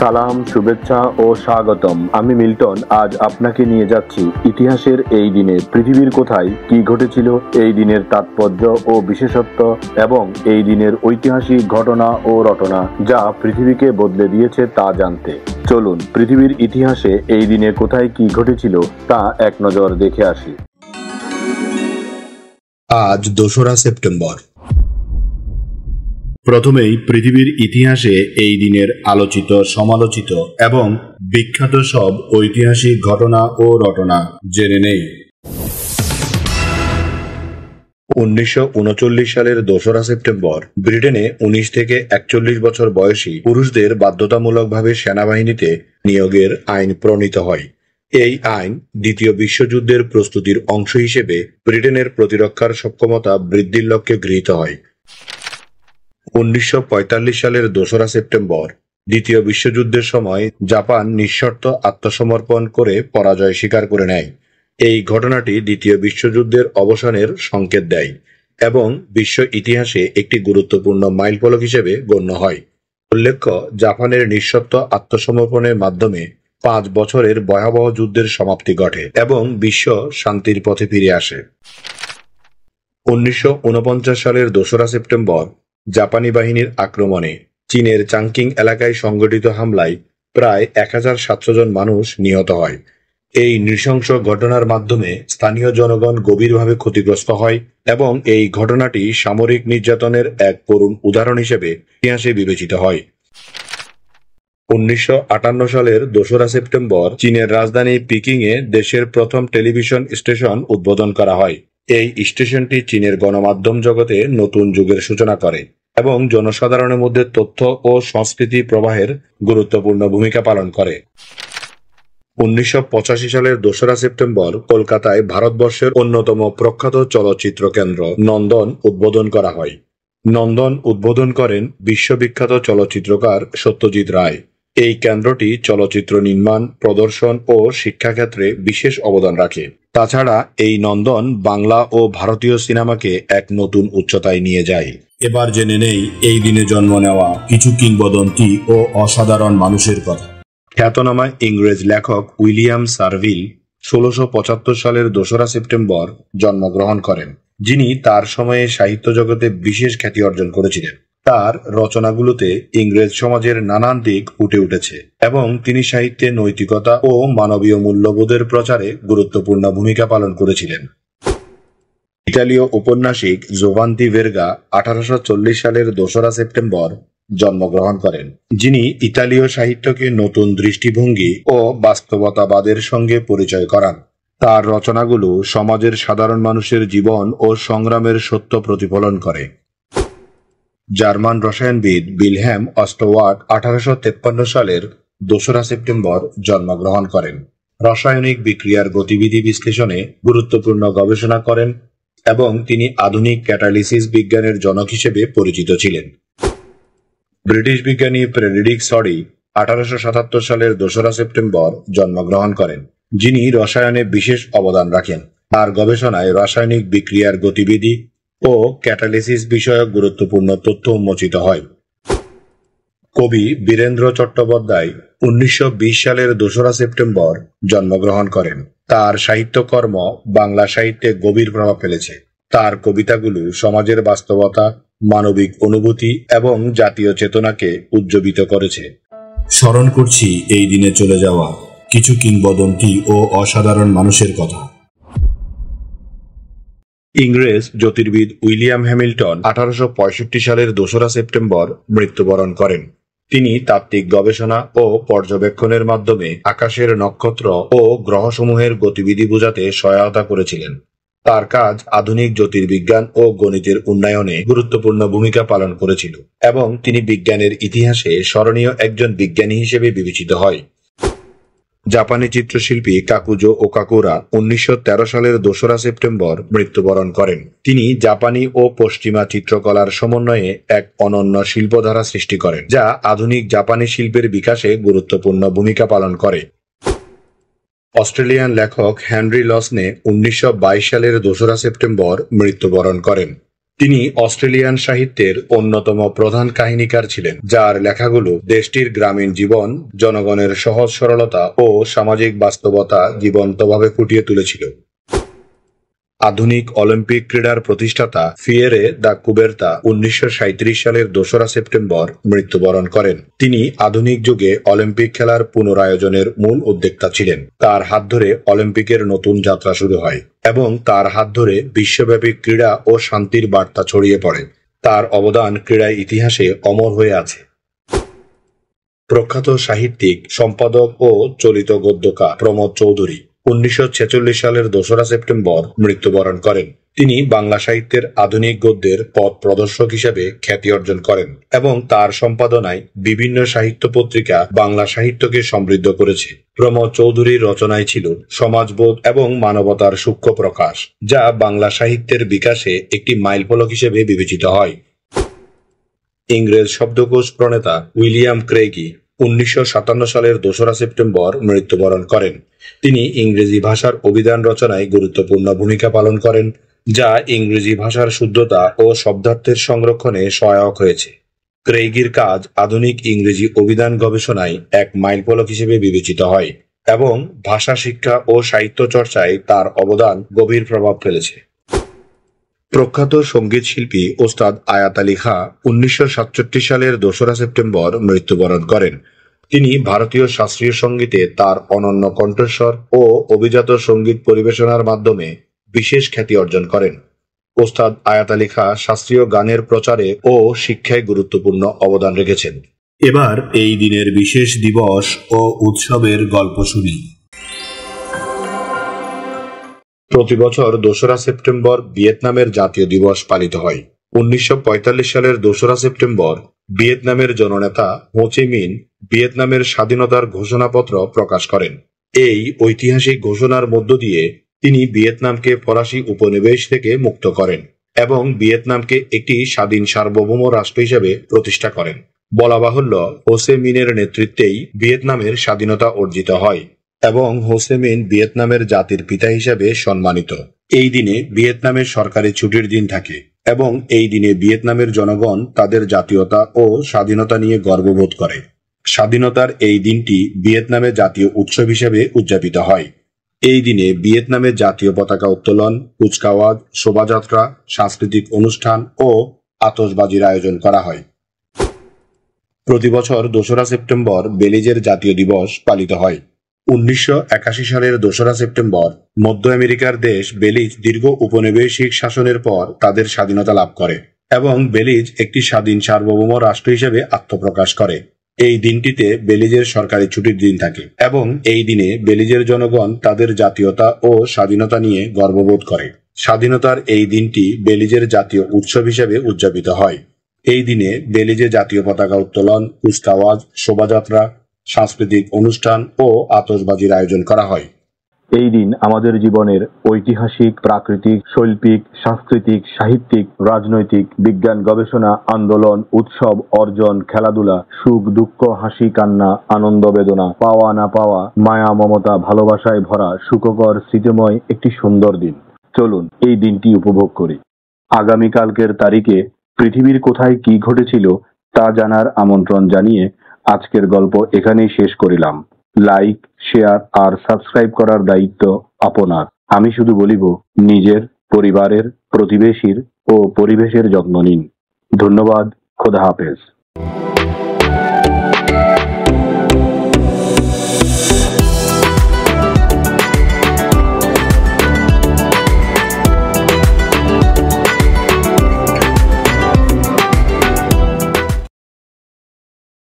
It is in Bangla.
সালাম, শুভেচ্ছা ও স্বাগতম। আমি মিল্টন। আজ আপনাকে নিয়ে যাচ্ছি ইতিহাসের এই দিনে পৃথিবীর কোথায় কি ঘটেছিল, এই দিনের তাৎপর্য ও বিশেষত্ব এবং এই দিনের ঐতিহাসিক ঘটনা ও রটনা যা পৃথিবীকে বদলে দিয়েছে তা জানতে। চলুন পৃথিবীর ইতিহাসে এই দিনে কোথায় কি ঘটেছিল তা এক নজর দেখে আসি। আজ 2রা সেপ্টেম্বর। প্রথমেই পৃথিবীর ইতিহাসে এই দিনের আলোচিত, সমালোচিত এবং বিখ্যাত সব ঐতিহাসিক ঘটনা ও রটনা জেনে নেই। 1939 সালের 2রা সেপ্টেম্বর ব্রিটেনে 19 থেকে 41 বছর বয়সী পুরুষদের বাধ্যতামূলকভাবে সেনাবাহিনীতে নিয়োগের আইন প্রণীত হয়। এই আইন দ্বিতীয় বিশ্বযুদ্ধের প্রস্তুতির অংশ হিসেবে ব্রিটেনের প্রতিরক্ষার সক্ষমতা বৃদ্ধির লক্ষ্যে গৃহীত হয়। 1945 সালের 2রা সেপ্টেম্বর দ্বিতীয় বিশ্বযুদ্ধের সময় জাপান নিঃশর্ত আত্মসমর্পণ করে পরাজয় স্বীকার করে নেয়। এই ঘটনাটি দ্বিতীয় বিশ্বযুদ্ধের অবসানের সংকেত দেয় এবং বিশ্ব ইতিহাসে একটি গুরুত্বপূর্ণ মাইলফলক হিসেবে গণ্য হয়। উল্লেখ্য, জাপানের নিঃশর্ত আত্মসমর্পণের মাধ্যমে 5 বছরের ভয়াবহ যুদ্ধের সমাপ্তি ঘটে এবং বিশ্ব শান্তির পথে ফিরে আসে। 1949 সালের 2রা সেপ্টেম্বর জাপানি বাহিনীর আক্রমণে চীনের চাংকিং এলাকায় সংঘটিত হামলায় প্রায় 1700 জন মানুষ নিহত হয়। এই নৃশংস ঘটনার মাধ্যমে স্থানীয় জনগণ গভীরভাবে ক্ষতিগ্রস্ত হয় এবং এই ঘটনাটি সামরিক নির্যাতনের এক করুণ উদাহরণ হিসেবে ইতিহাসে বিবেচিত হয়। 1958 সালের 2রা সেপ্টেম্বর চীনের রাজধানী পিকিংয়ে দেশের প্রথম টেলিভিশন স্টেশন উদ্বোধন করা হয়। এই স্টেশনটি চীনের গণমাধ্যম জগতে নতুন যুগের সূচনা করে এবং জনসাধারণের মধ্যে তথ্য ও সংস্কৃতি প্রবাহের গুরুত্বপূর্ণ ভূমিকা পালন করে। 1985 সালের 2রা সেপ্টেম্বর কলকাতায় ভারতবর্ষের অন্যতম প্রখ্যাত চলচ্চিত্র কেন্দ্র নন্দন উদ্বোধন করা হয়। নন্দন উদ্বোধন করেন বিশ্ববিখ্যাত চলচ্চিত্রকার সত্যজিৎ রায়। এই কেন্দ্রটি চলচ্চিত্র নির্মাণ, প্রদর্শন ও শিক্ষাক্ষেত্রে বিশেষ অবদান রাখে। তাছাড়া এই নন্দন বাংলা ও ভারতীয় সিনেমাকে এক নতুন উচ্চতায় নিয়ে যায়। এবার জেনে নেই এই দিনে জন্ম নেওয়া কিছু কিংবদন্তি ও অসাধারণ মানুষের কথা। খ্যাতনামা ইংরেজ লেখক উইলিয়াম সারভিল 1675 সালের 2রা সেপ্টেম্বর জন্মগ্রহণ করেন, যিনি তার সময়ে সাহিত্য জগতে বিশেষ খ্যাতি অর্জন করেছিলেন। তার রচনাগুলোতে ইংরেজ সমাজের নানান দিক ফুটে উঠেছে এবং তিনি সাহিত্যে নৈতিকতা ও মানবীয় মূল্যবোধের প্রচারে গুরুত্বপূর্ণ ভূমিকা পালন করেছিলেন। ইতালীয় ঔপন্যাসিক জোভান্তি ভের্গা 1840 সালের 2রা সেপ্টেম্বর জন্মগ্রহণ করেন, যিনি ইতালীয় সাহিত্যকে নতুন দৃষ্টিভঙ্গি ও বাস্তবতাবাদের সঙ্গে পরিচয় করান। তার রচনাগুলো সমাজের সাধারণ মানুষের জীবন ও সংগ্রামের সত্য প্রতিফলন করে। জার্মান রসায়নবিদ ভিলহেম অস্টোয়ার্ট 1853 সালের 2রা সেপ্টেম্বর জন্মগ্রহণ করেন। রাসায়নিক বিক্রিয়ার গতিবিধি বিশ্লেষণে গুরুত্বপূর্ণ গবেষণা করেন এবং তিনি আধুনিক ক্যাটালিসিস বিজ্ঞানের জনক হিসেবে পরিচিত ছিলেন। ব্রিটিশ বিজ্ঞানী ফ্রেডেরিক সরি 1877 সালের 2রা সেপ্টেম্বর জন্মগ্রহণ করেন, যিনি রসায়নে বিশেষ অবদান রাখেন। তার গবেষণায় রাসায়নিক বিক্রিয়ার গতিবিধি ও ক্যাটালিসিস বিষয়ক গুরুত্বপূর্ণ তথ্য উন্মোচিত হয়। কবি বীরেন্দ্র চট্টোপাধ্যায় 1920 সালের 2রা সেপ্টেম্বর জন্মগ্রহণ করেন। তার সাহিত্যকর্ম বাংলা সাহিত্যে গভীর প্রভাব ফেলেছে। তার কবিতাগুলো সমাজের বাস্তবতা, মানবিক অনুভূতি এবং জাতীয় চেতনাকে উজ্জীবিত করেছে। স্মরণ করছি এই দিনে চলে যাওয়া কিছু কিংবদন্তি ও অসাধারণ মানুষের কথা। ইংরেজ জ্যোতির্বিদ উইলিয়াম হ্যামিল্টন 1865 সালের 2রা সেপ্টেম্বর মৃত্যুবরণ করেন। তিনি তাত্ত্বিক গবেষণা ও পর্যবেক্ষণের মাধ্যমে আকাশের নক্ষত্র ও গ্রহসমূহের গতিবিধি বোঝাতে সহায়তা করেছিলেন। তার কাজ আধুনিক জ্যোতির্বিজ্ঞান ও গণিতের উন্নয়নে গুরুত্বপূর্ণ ভূমিকা পালন করেছিল এবং তিনি বিজ্ঞানের ইতিহাসে স্মরণীয় একজন বিজ্ঞানী হিসেবে বিবেচিত হয়। জাপানি চিত্রশিল্পী কাকুজো ওকাকুরা 1913 সালের 2রা সেপ্টেম্বর মৃত্যুবরণ করেন। তিনি জাপানি ও পশ্চিমা চিত্রকলার সমন্বয়ে এক অনন্য শিল্পধারা সৃষ্টি করেন, যা আধুনিক জাপানি শিল্পের বিকাশে গুরুত্বপূর্ণ ভূমিকা পালন করে। অস্ট্রেলিয়ান লেখক হেনরি লসনে 1922 সালের 2রা সেপ্টেম্বর মৃত্যুবরণ করেন। তিনি অস্ট্রেলিয়ান সাহিত্যের অন্যতম প্রধান কাহিনীকার ছিলেন, যার লেখাগুলো দেশটির গ্রামীণ জীবন, জনগণের সহজ সরলতা ও সামাজিক বাস্তবতা জীবন্তভাবে ফুটিয়ে তুলেছিল। আধুনিক অলিম্পিক ক্রীড়ার প্রতিষ্ঠাতা ফিয়েরে দা কুবেরতা 1937 সালের 2রা সেপ্টেম্বর মৃত্যুবরণ করেন। তিনি আধুনিক যুগে অলিম্পিক খেলার পুনরায়োজনের মূল উদ্যোক্তা ছিলেন। তার হাত ধরে অলিম্পিকের নতুন যাত্রা শুরু হয় এবং তার হাত ধরে বিশ্বব্যাপী ক্রীড়া ও শান্তির বার্তা ছড়িয়ে পড়ে। তার অবদান ক্রীড়া ইতিহাসে অমর হয়ে আছে। প্রখ্যাত সাহিত্যিক, সম্পাদক ও চলিত গদ্যকার প্রমোদ চৌধুরী 1946 সালের 2রা সেপ্টেম্বর মৃত্যুবরণ করেন। তিনি বাংলা সাহিত্যের আধুনিক গদ্যের পথ প্রদর্শক হিসেবে খ্যাতি অর্জন করেন এবং তার সম্পাদনায় বিভিন্ন সাহিত্য পত্রিকা বাংলা সাহিত্যকে সমৃদ্ধ করেছে। প্রমোদ চৌধুরীর রচনায় ছিল সমাজবোধ এবং মানবতার সূক্ষ্ম প্রকাশ, যা বাংলা সাহিত্যের বিকাশে একটি মাইলফলক হিসেবে বিবেচিত হয়। ইংরেজ শব্দকোষ প্রণেতা উইলিয়াম ক্রেইগি 1957 সালের 2রা সেপ্টেম্বর মৃত্যুবরণ করেন। তিনি ইংরেজি ভাষার অভিধান রচনায় গুরুত্বপূর্ণ ভূমিকা পালন করেন, যা ইংরেজি ভাষার শুদ্ধতা ও শব্দার্থের সংরক্ষণে সহায়ক হয়েছে। ক্রেইগির কাজ আধুনিক ইংরেজি অভিধান গবেষণায় এক মাইলফলক হিসেবে বিবেচিত হয় এবং ভাষা শিক্ষা ও সাহিত্য চর্চায় তার অবদান গভীর প্রভাব ফেলেছে। প্রখ্যাত সঙ্গীত শিল্পী ওস্তাদ আয়াত আলী খাঁ 1967 সালের 2রা সেপ্টেম্বর মৃত্যুবরণ করেন। তিনি ভারতীয় শাস্ত্রীয় সঙ্গীতে তার অনন্য কণ্ঠস্বর ও অভিজাত সঙ্গীত পরিবেশনার মাধ্যমে বিশেষ খ্যাতি অর্জন করেন। ওস্তাদ আয়াত আলী খাঁ শাস্ত্রীয় গানের প্রচারে ও শিক্ষায় গুরুত্বপূর্ণ অবদান রেখেছেন। এবার এই দিনের বিশেষ দিবস ও উৎসবের গল্প শুনি। প্রতি বছর 2রা সেপ্টেম্বর ভিয়েতনামের জাতীয় দিবস পালিত হয়। 1945 সালের 2রা সেপ্টেম্বর ভিয়েতনামের জননেতা হো চি মিন ভিয়েতনামের স্বাধীনতার ঘোষণাপত্র প্রকাশ করেন। এই ঐতিহাসিক ঘোষণার মধ্য দিয়ে তিনি ভিয়েতনামকে ফরাসি উপনিবেশ থেকে মুক্ত করেন এবং ভিয়েতনামকে একটি স্বাধীন সার্বভৌম রাষ্ট্র হিসেবে প্রতিষ্ঠা করেন। বলা বাহুল্য, হো চি মিনের নেতৃত্বেই ভিয়েতনামের স্বাধীনতা অর্জিত হয় এবং হো চি মিন ভিয়েতনামের জাতির পিতা হিসেবে সম্মানিত। এই দিনে ভিয়েতনামের সরকারি ছুটির দিন থাকে এবং এই দিনে ভিয়েতনামের জনগণ তাদের জাতীয়তা ও স্বাধীনতা নিয়ে গর্ববোধ করে। স্বাধীনতার এই দিনটি ভিয়েতনামের জাতীয় উৎসব হিসেবে উদযাপিত হয়। এই দিনে ভিয়েতনামের জাতীয় পতাকা উত্তোলন, কুচকাওয়াজ, শোভাযাত্রা, সাংস্কৃতিক অনুষ্ঠান ও আতশবাজির আয়োজন করা হয়। প্রতি বছর 2রা সেপ্টেম্বর বেলিজের জাতীয় দিবস পালিত হয়। 1981 সালের 2রা সেপ্টেম্বর মধ্য আমেরিকার দেশ বেলিজ দীর্ঘ উপনিবেশিক শাসনের পর তাদের স্বাধীনতা লাভ করে এবং বেলিজ একটি স্বাধীন সার্বভৌম রাষ্ট্র হিসেবে আত্মপ্রকাশ করে। এই দিনটিতে বেলিজের সরকারি ছুটির দিন থাকে এবং এই দিনে বেলিজের জনগণ তাদের জাতীয়তা ও স্বাধীনতা নিয়ে গর্ববোধ করে। স্বাধীনতার এই দিনটি বেলিজের জাতীয় উৎসব হিসেবে উদযাপিত হয়। এই দিনে বেলিজে জাতীয় পতাকা উত্তোলন, কুচকাওয়াজ, শোভাযাত্রা, সাংস্কৃতিক অনুষ্ঠান ও আতশবাজির আয়োজন করা হয়। এই দিন আমাদের জীবনের ঐতিহাসিক, প্রাকৃতিক, শৈল্পিক, সাংস্কৃতিক, সাহিত্যিক, রাজনৈতিক, বিজ্ঞান গবেষণা, আন্দোলন, উৎসব, অর্জন, খেলাধুলা, সুখ দুঃখ, হাসি কান্না, আনন্দ বেদনা, পাওয়া না পাওয়া, মায়া মমতা, ভালোবাসায় ভরা সুখকর স্মৃতিময় একটি সুন্দর দিন। চলুন এই দিনটি উপভোগ করি। আগামীকালকের তারিখে পৃথিবীর কোথায় কি ঘটেছিল তা জানার আমন্ত্রণ জানিয়ে আজকের গল্প এখানেই শেষ করিলাম। লাইক, শেয়ার আর সাবস্ক্রাইব করার দায়িত্ব আপনার। আমি শুধু বলিব, নিজের, পরিবারের, প্রতিবেশীর ও পরিবেশের যত্ন নিন। ধন্যবাদ। খোদা হাফেজ।